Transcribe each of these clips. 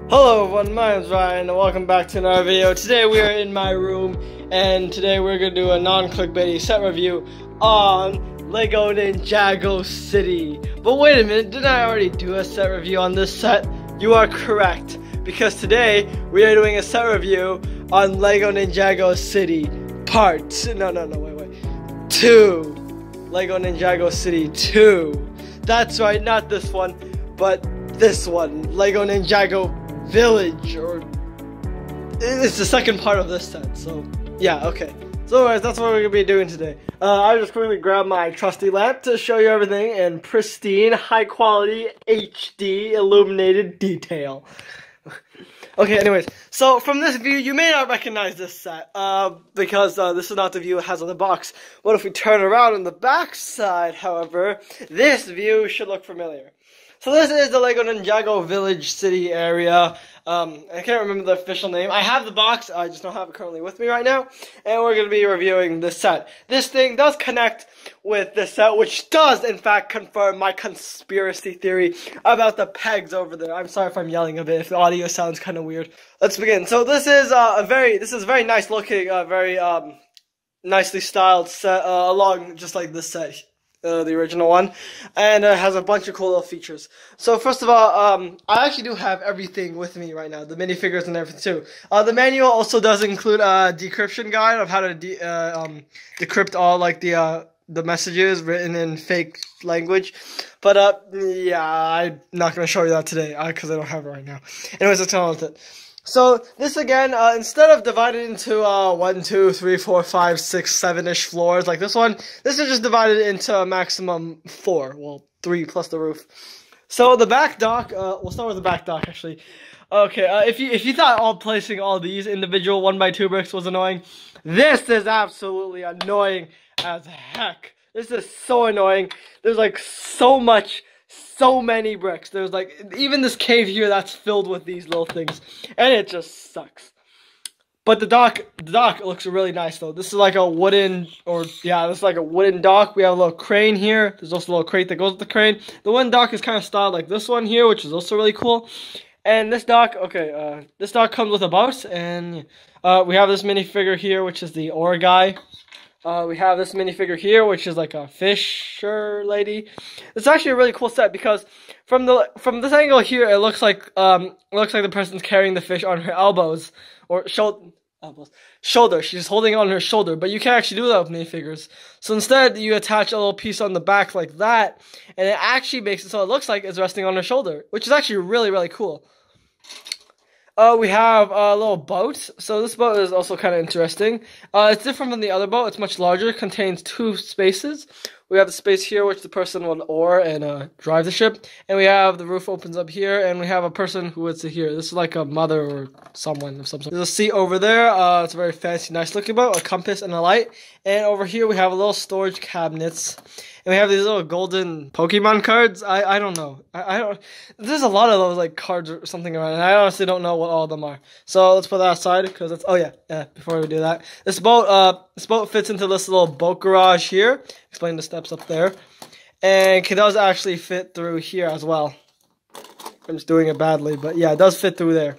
Hello everyone, my name is Ryan and welcome back to another video. Today we are in my room and today we're going to do a non-clickbait set review on Lego Ninjago City. But wait a minute, didn't I already do a set review on this set? You are correct, because today we are doing a set review on Lego Ninjago City Part 2. Lego Ninjago City 2. That's right, not this one, but this one, Lego Ninjago Village, or it's the second part of this set, so yeah, okay. So anyways, that's what we're gonna be doing today. I just quickly grabbed my trusty lamp to show you everything in pristine, high quality, HD, illuminated detail. Okay, anyways, so from this view, you may not recognize this set, because this is not the view it has on the box. What if we turn around on the back side, however, this view should look familiar. So this is the Lego Ninjago Village City area. I can't remember the official name. I have the box, I just don't have it currently with me right now. And we're going to be reviewing this set. This thing does connect with this set, which does in fact confirm my conspiracy theory about the pegs over there. I'm sorry if I'm yelling a bit, if the audio sounds kind of weird. Let's begin. So this is a very nice looking, very nicely styled set, along just like this set. The original one, and it has a bunch of cool little features. So first of all, I actually do have everything with me right now, the minifigures and everything too. The manual also does include a decryption guide of how to decrypt all like the messages written in fake language. But yeah, I'm not gonna show you that today because I don't have it right now. Anyways, let's get on with it. So this again, instead of divided into 1, 2, 3, 4, 5, 6, 7-ish floors like this one, this is just divided into a maximum 4. Well, 3 plus the roof. So the back dock, we'll start with the back dock actually. Okay, if you thought placing all these individual 1x2 bricks was annoying, this is absolutely annoying as heck. This is so annoying. There's like so many bricks. There's like even this cave here that's filled with these little things, and it just sucks. But the dock looks really nice though. This is like a wooden, this is like a wooden dock. We have a little crane here. There's also a little crate that goes with the crane. The one dock is kind of styled like this one here, which is also really cool. And this dock, this dock comes with a boat, and we have this minifigure here, which is the ore guy. We have this minifigure here, which is like a fisher lady. It's actually a really cool set because from this angle here, it looks like the person's carrying the fish on her elbows or shoulder. She's holding it on her shoulder, but you can't actually do that with minifigures. So instead, you attach a little piece on the back like that, and it actually makes it so it looks like it's resting on her shoulder, which is actually really, really cool. We have a little boat. So this boat is also kind of interesting. It's different from the other boat. It's much larger. It contains 2 spaces. We have the space here, which the person will oar and drive the ship. And we have the roof opens up here, and we have a person who is here. This is like a mother or someone of some sort. There's a seat over there. It's a very fancy, nice looking boat. A compass and a light. And over here we have a little storage cabinets. And we have these little golden Pokemon cards. I don't know. I don't. There's a lot of those like cards or something around, and I honestly don't know what all of them are. So let's put that aside because it's. Oh yeah. Before we do that, this boat fits into this little boat garage here. Explain the steps up there, and it does actually fit through here as well. I'm just doing it badly, but yeah, it does fit through there,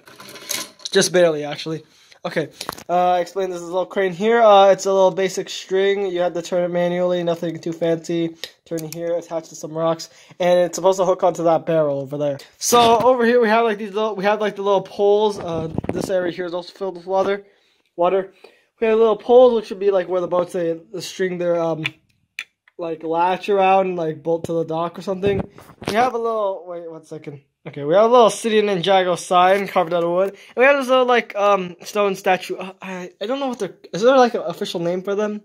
just barely actually. Okay, I explained this little crane here. It's a little basic string. You have to turn it manually, nothing too fancy. Turn it here, attached to some rocks, and it's supposed to hook onto that barrel over there. So over here we have like the little poles. This area here is also filled with water. We have little poles, which should be like where the boats the string their like latch around and like bolt to the dock or something. We have a little. Wait 1 second. Okay, we have a little City Ninjago sign carved out of wood. And we have this little, like, stone statue. I don't know what they're... Is there, like, an official name for them?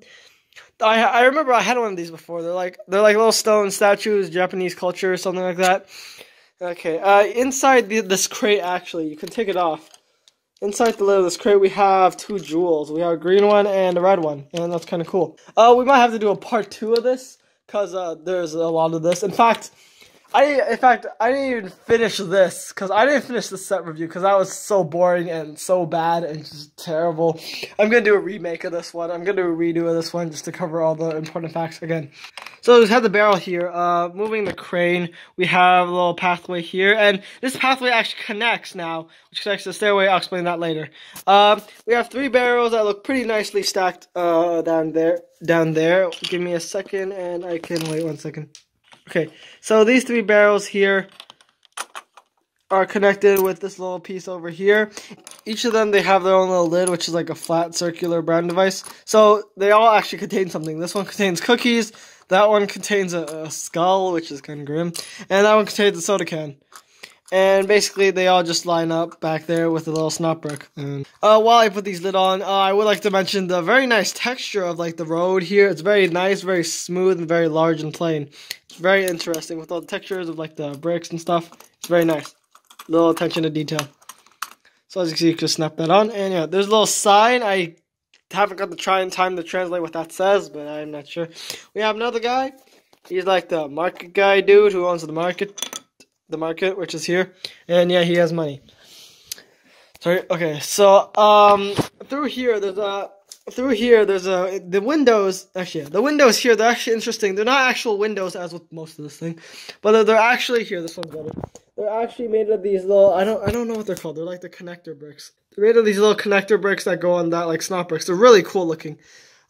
I remember I had one of these before. They're like little stone statues, Japanese culture or something like that. Okay, inside this crate, actually, you can take it off. Inside the lid of this crate, we have 2 jewels. We have a green one and a red one, and that's kind of cool. We might have to do a part 2 of this, because there's a lot of this. In fact, I didn't even finish this, because I didn't finish the set review, because that was so boring and so bad and just terrible. I'm going to do a remake of this one. I'm going to do a redo of this one just to cover all the important facts again. So we have the barrel here. Moving the crane, we have a little pathway here, and this pathway actually connects now, which connects to the stairway. I'll explain that later. We have 3 barrels that look pretty nicely stacked down there. Give me a second, and I can wait 1 second. Okay, so these 3 barrels here are connected with this little piece over here. Each of them, they have their own little lid, which is like a flat circular brown device. So they all actually contain something. This one contains cookies, that one contains a skull, which is kind of grim, and that one contains a soda can. And basically, they all just line up back there with a little snot brick. And while I put these lid on, I would like to mention the very nice texture of like the road here. It's very nice, very smooth, and very large and plain. It's very interesting with all the textures of like the bricks and stuff. It's very nice. Little attention to detail. So as you can see, you can snap that on. And yeah, there's a little sign. I haven't got the time to translate what that says, but I'm not sure. We have another guy. He's like the market guy dude who owns the market, which is here. And yeah, he has money. Sorry. Okay. So through here there's the windows. Actually, yeah, the windows here, they're actually interesting. They're not actual windows as with most of this thing, but they're actually here. This one's better. They're actually made of these little, I don't know what they're called. They're like the connector bricks. They're made of these little connector bricks that go on that like snot bricks. They're really cool looking.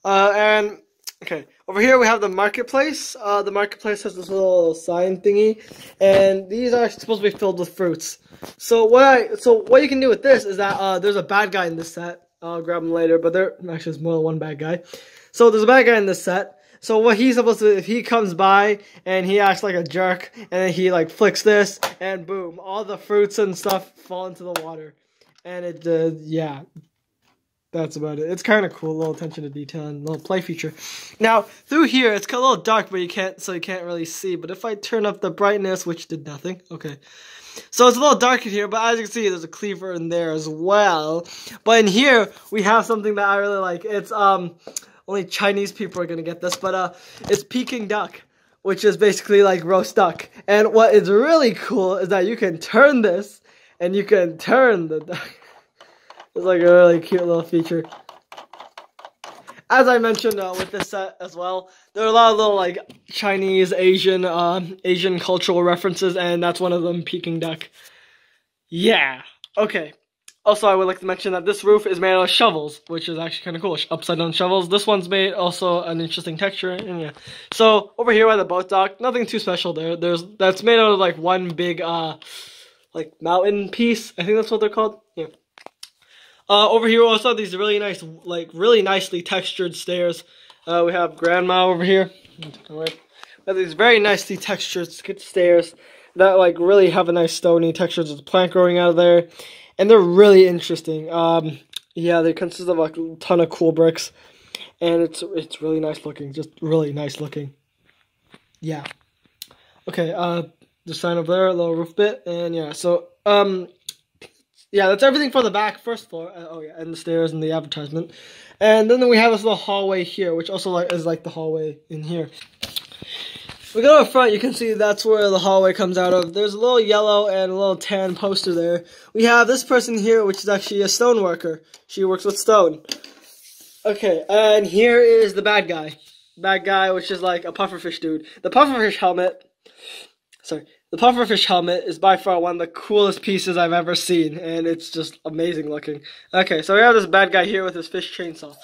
And okay, over here we have the marketplace. The marketplace has this little sign thingy, and these are supposed to be filled with fruits. So what you can do with this is that there's a bad guy in this set. I'll grab him later, but actually there's more than one bad guy. So there's a bad guy in this set. So what he's supposed to do, if he comes by and he acts like a jerk, and then he like flicks this, and boom, all the fruits and stuff fall into the water. And it, yeah, that's about it. It's kind of cool, little attention to detail and little play feature. Now, through here, it's a little dark, but you can't really see. But if I turn up the brightness, which did nothing, okay. So it's a little dark in here, but as you can see, there's a cleaver in there as well. But in here, we have something that I really like. It's, only Chinese people are gonna get this, but it's Peking duck, which is basically like roast duck. And what is really cool is that you can turn this, and you can turn the duck. It's like a really cute little feature. As I mentioned with this set as well, there are a lot of little like Chinese, Asian cultural references, and that's one of them, Peking duck. Yeah. Okay. Also, I would like to mention that this roof is made out of shovels, which is actually kind of cool. Upside down shovels. This one's made also an interesting texture, and yeah. So over here by the boat dock, nothing too special there. That's made out of like one big like mountain piece. I think that's what they're called. Yeah. Over here we also have these really nice, like really nicely textured stairs. We have Grandma over here. We have these very nicely textured stairs that like really have a nice stony texture. There's a plant growing out of there. And they're really interesting. Yeah, they consist of like a ton of cool bricks, and it's really nice looking. Just really nice looking. Yeah. Okay. The sign over there, a little roof bit, and yeah. So yeah, that's everything for the back, first floor. Oh yeah, and the stairs and the advertisement, and then we have this little hallway here, which also is like the hallway in here. We go up front, you can see that's where the hallway comes out of. There's a little yellow and a little tan poster there. We have this person here, which is actually a stone worker. She works with stone. Okay, and here is the bad guy. Bad guy, which is like a pufferfish dude. The pufferfish helmet is by far one of the coolest pieces I've ever seen, and it's just amazing looking. Okay, so we have this bad guy here with his fish chainsaw.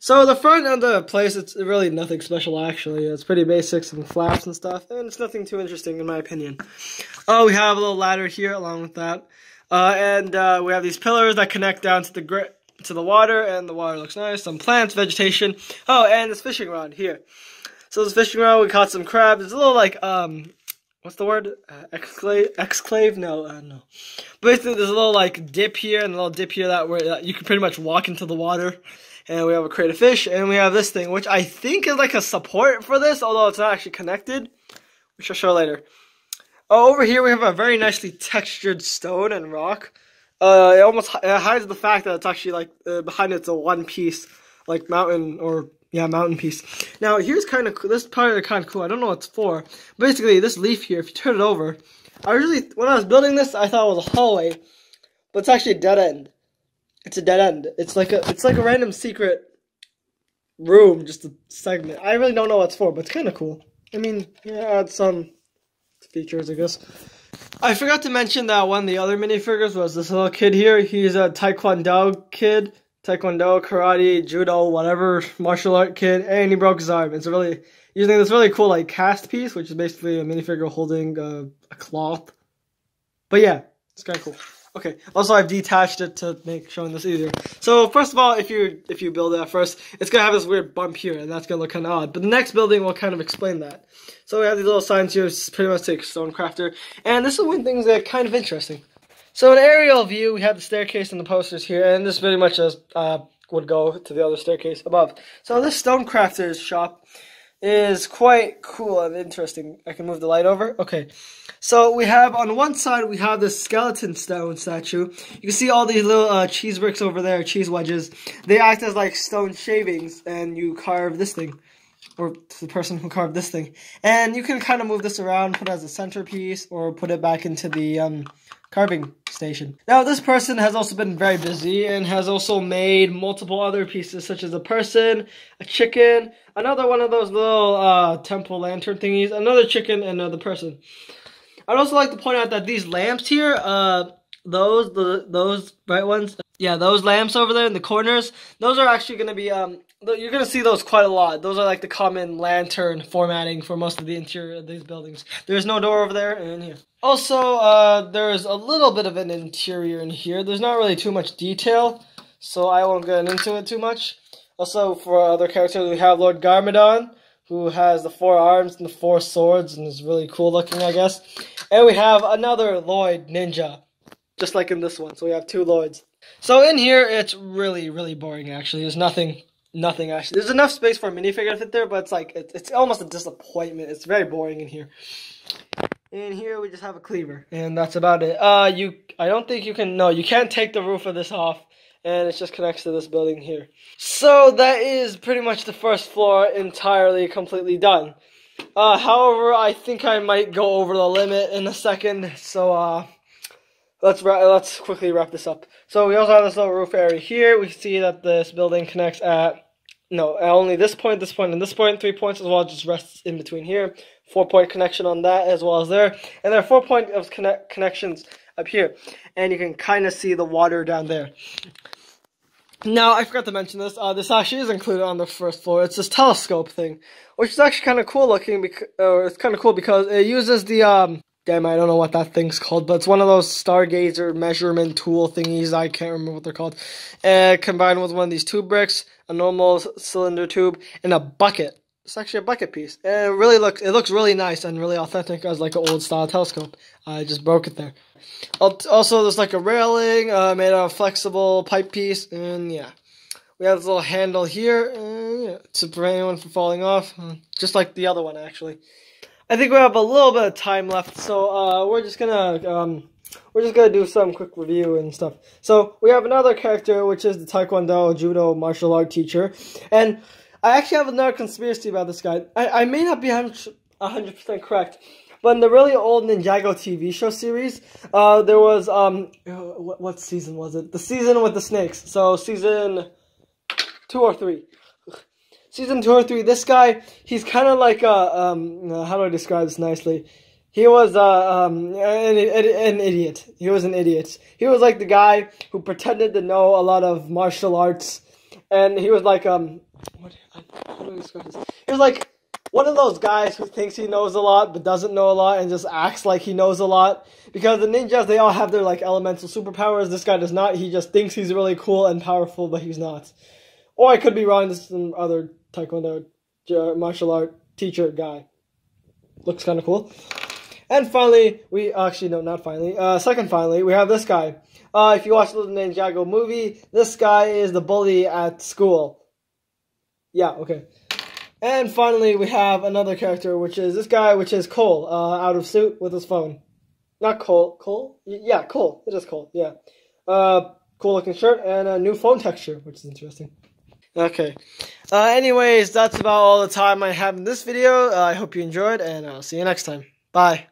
So the front of the place, it's really nothing special actually. It's pretty basic, some flaps and stuff, and it's nothing too interesting in my opinion. Oh, we have a little ladder here along with that, and we have these pillars that connect down to the water, and the water looks nice. Some plants, vegetation. Oh, and this fishing rod here. So this fishing rod, we caught some crabs. It's a little like what's the word? Exclave? No. Basically, there's a little like dip here and a little dip here that you can pretty much walk into the water. And we have a crate of fish, and we have this thing, which I think is like a support for this, although it's not actually connected, which I'll show later. Oh, over here we have a very nicely textured stone and rock. It hides the fact that it's actually like behind it's a one piece, like mountain piece. Now here's kind of cool. This part is kind of cool. I don't know what it's for. Basically, this leaf here, if you turn it over, when I was building this, I thought it was a hallway, but it's actually a dead end. It's a dead end. It's like a random secret room, just a segment. I really don't know what it's for, but it's kind of cool. I mean, yeah, add some features, I guess. I forgot to mention that one of the other minifigures was this little kid here. He's a Taekwondo kid. Taekwondo, karate, judo, whatever, martial art kid, and he broke his arm. It's really, using this really cool, like, cast piece, which is basically a minifigure holding a cloth. But yeah, it's kind of cool. Okay, also I've detached it to make showing this easier. So first of all, if you build it at first, it's gonna have this weird bump here, and that's gonna look kind of odd. But the next building will kind of explain that. So we have these little signs here, it's pretty much like Stonecrafter, and this is when things get kind of interesting. So in aerial view, we have the staircase and the posters here, and this pretty much just would go to the other staircase above. So this Stonecrafter's shop is quite cool and interesting. I can move the light over. Okay. So we have, on one side, we have this skeleton stone statue. You can see all these little cheese bricks over there, cheese wedges. They act as like stone shavings, and you carve this thing. Or the person who carved this thing. And you can kind of move this around, put it as a centerpiece, or put it back into the carving station. Now, this person has also been very busy and has also made multiple other pieces, such as a person, a chicken, another one of those little temple lantern thingies, another chicken, and another person. I'd also like to point out that these lamps here, those bright ones, yeah, those lamps over there in the corners, those are actually going to be, you're going to see those quite a lot. Those are like the common lantern formatting for most of the interior of these buildings. There's no door over there and in here. Also, there's a little bit of an interior in here. There's not really too much detail, so I won't get into it too much. Also, for other characters, we have Lord Garmadon, who has the 4 arms and the 4 swords, and is really cool looking, I guess. And we have another Lloyd Ninja, just like in this one. So we have 2 Lloyds. So in here, it's really, really boring, actually. There's nothing actually. There's enough space for a minifigure to fit there, but it's like, it's almost a disappointment. It's very boring in here. In here, we just have a cleaver, and that's about it. I don't think you can, no, you can't take the roof of this off, and it just connects to this building here. So that is pretty much the first floor entirely, completely done. However, I think I might go over the limit in a second, so, let's quickly wrap this up. So we also have this little roof area here. We see that this building connects at, no, only this point, and this point, 3 points as well, just rests in between here. 4-point connection on that as well as there. And there are 4 point of connections up here. And you can kind of see the water down there. Now, I forgot to mention this. This actually is included on the first floor. It's this telescope thing, which is actually kind of cool looking. It's kind of cool because it uses the, damn, I don't know what that thing's called, but it's one of those stargazer measurement tool thingies. I can't remember what they're called. Combined with one of these tube bricks, a normal cylinder tube, and a bucket. It's actually a bucket piece. And it looks really nice and really authentic as like an old style telescope. I just broke it there. Also, there's like a railing made out of flexible pipe piece, and yeah. We have this little handle here, yeah, to prevent anyone from falling off, just like the other one actually. I think we have a little bit of time left, so we're just gonna do some quick review and stuff. So we have another character, which is the Taekwondo judo martial art teacher, and I actually have another conspiracy about this guy. I may not be 100% correct, but in the really old Ninjago TV show series, there was what season was it? The season with the snakes. So season 2 or 3. Season 2 or 3, this guy, he's kind of like how do I describe this nicely? He was an idiot. He was an idiot. He was like the guy who pretended to know a lot of martial arts, and he was like how do I describe this? He was like one of those guys who thinks he knows a lot but doesn't know a lot and just acts like he knows a lot. Because the ninjas, they all have their like elemental superpowers. This guy does not. He just thinks he's really cool and powerful, but he's not. Or I could be wrong. This is some other Taekwondo martial art teacher guy. Looks kind of cool. And finally, second finally, we have this guy. If you watch the Ninjago movie, this guy is the bully at school. Yeah, okay. And finally, we have another character, which is this guy, which is Cole, out of suit with his phone. Not Cole. Cole? Yeah, Cole. It is Cole, yeah. Cool looking shirt and a new phone texture, which is interesting. Okay. Anyways, that's about all the time I have in this video. I hope you enjoyed, and I'll see you next time. Bye.